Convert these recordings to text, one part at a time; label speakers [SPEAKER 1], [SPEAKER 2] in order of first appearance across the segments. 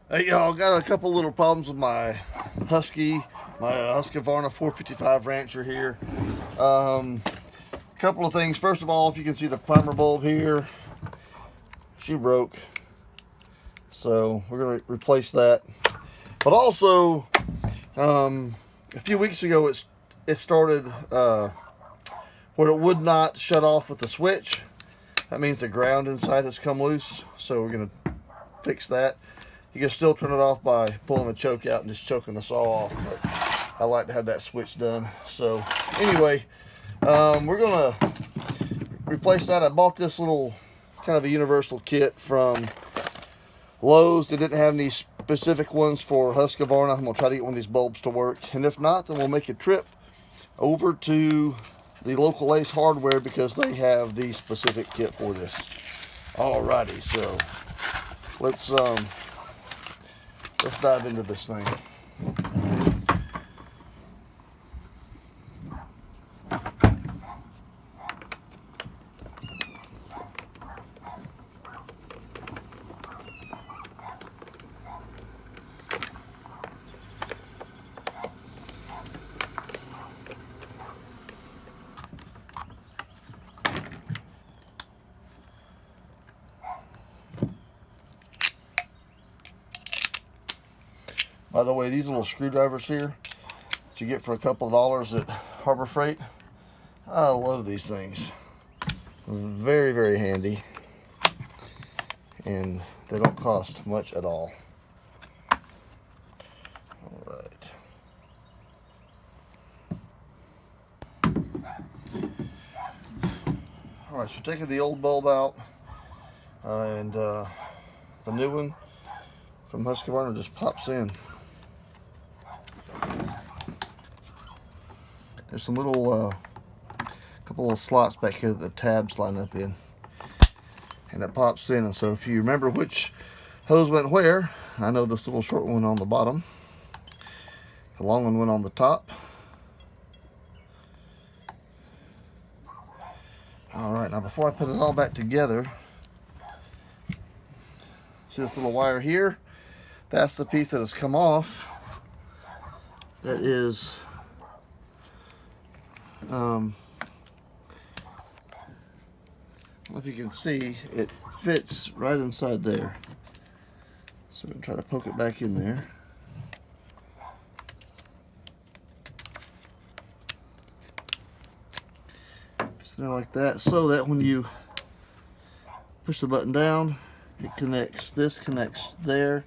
[SPEAKER 1] Hey y'all, got a couple little problems with my Husqvarna 455 Rancher here. Um, Couple of things. First of all, if you can see the primer bulb here, she broke, so we're gonna replace that. But also, a few weeks ago, it started where it would not shut off with the switch. That means the ground inside has come loose, so we're gonna fix that. You can still turn it off by pulling the choke out and just choking the saw off, but I like to have that switch done. So anyway, we're gonna replace that. I bought this little kind of a universal kit from Lowe's. They didn't have any specific ones for Husqvarna. I'm gonna try to get one of these bulbs to work, and if not, then we'll make a trip over to the local Ace Hardware because they have the specific kit for this. Alrighty, so let's dive into this thing. By the way, these little screwdrivers here that you get for a couple of dollars at Harbor Freight, I love these things. Very, very handy, and they don't cost much at all. All right, so taking the old bulb out, and the new one from Husqvarna just pops in. There's some little, couple of slots back here that the tabs line up in, and it pops in. And so if you remember which hose went where, I know this little short one on the bottom, the long one went on the top. All right, now before I put it all back together, see this little wire here? That's the piece that has come off. That is I don't know if you can see, it fits right inside there. So we're going to try to poke it back in there. Just there like that, so that when you push the button down, it connects. This connects there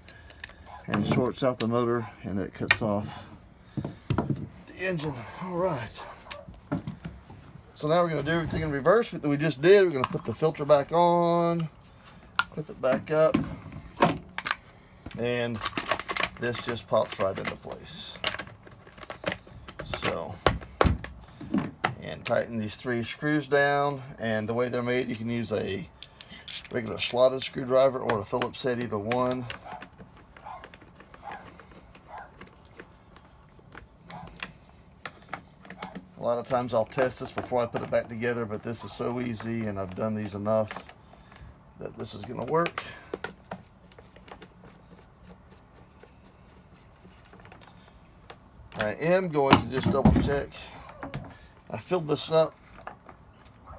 [SPEAKER 1] and shorts out the motor, and it cuts off the engine. All right. So now we're going to do everything in reverse that we just did. We're going to put the filter back on, clip it back up, and this just pops right into place. So, and tighten these 3 screws down, and the way they're made, you can use a regular slotted screwdriver or a Phillips head, either one. A lot of times I'll test this before I put it back together, but this is so easy, and I've done these enough that this is going to work. I am going to just double check. I filled this up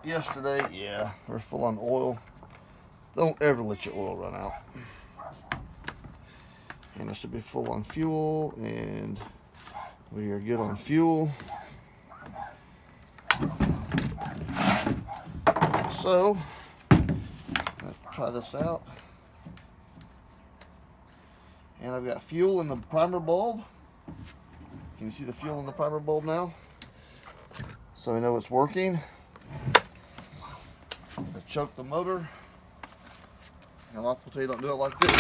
[SPEAKER 1] yesterday. Yeah, we're full on oil. Don't ever let your oil run out. And it should be full on fuel, and we are good on fuel. So, let's try this out. And I've got fuel in the primer bulb. Can you see the fuel in the primer bulb now? So we know it's working. I choke the motor. And I'll tell you, don't do it like this.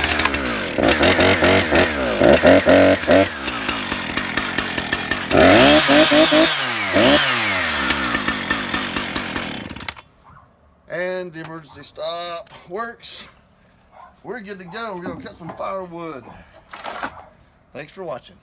[SPEAKER 1] And the emergency stop works. We're good to go. We're going to cut some firewood. Thanks for watching.